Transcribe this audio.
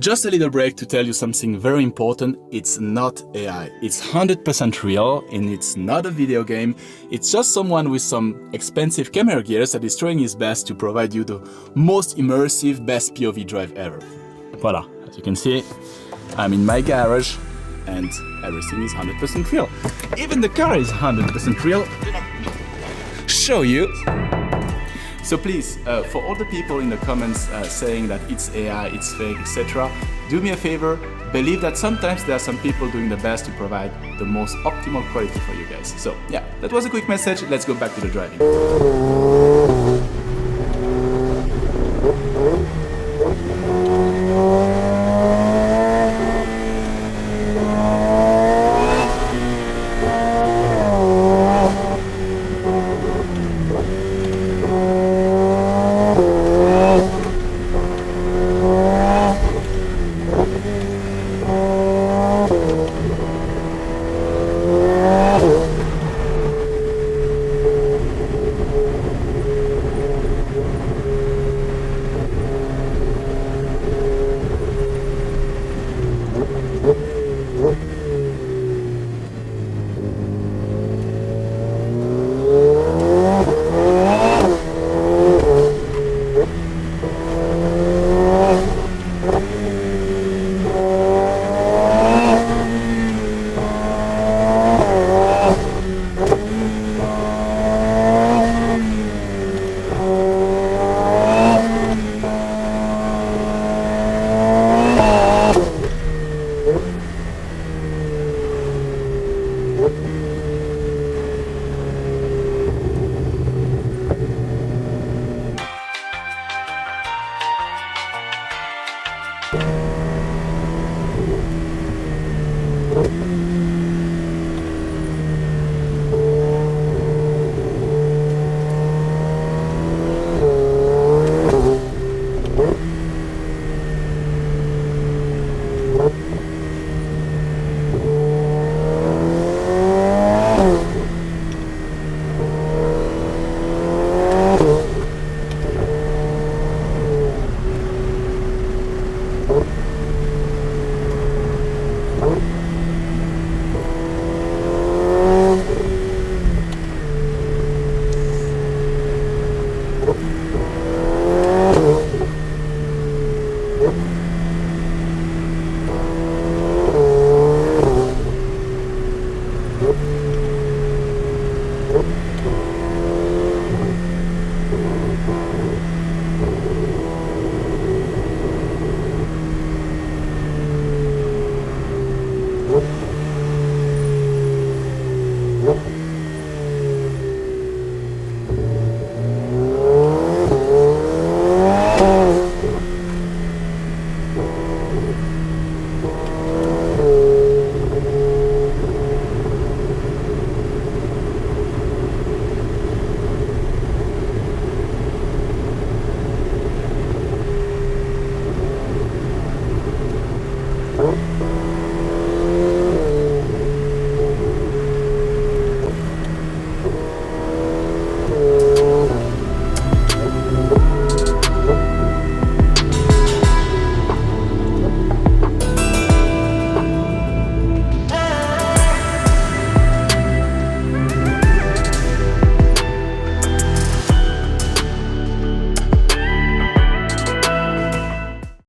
just a little break to tell you something very important. It's not AI. It's 100% real, and it's not a video game. It's just someone with some expensive camera gears that is trying his best to provide you the most immersive, best POV drive ever. Voila, as you can see, I'm in my garage and everything is 100% real. Even the car is 100% real. Show you. So please, for all the people in the comments saying that it's AI, it's fake, etc., do me a favor, believe that sometimes there are some people doing the best to provide the most optimal quality for you guys. So yeah, that was a quick message. Let's go back to the driving.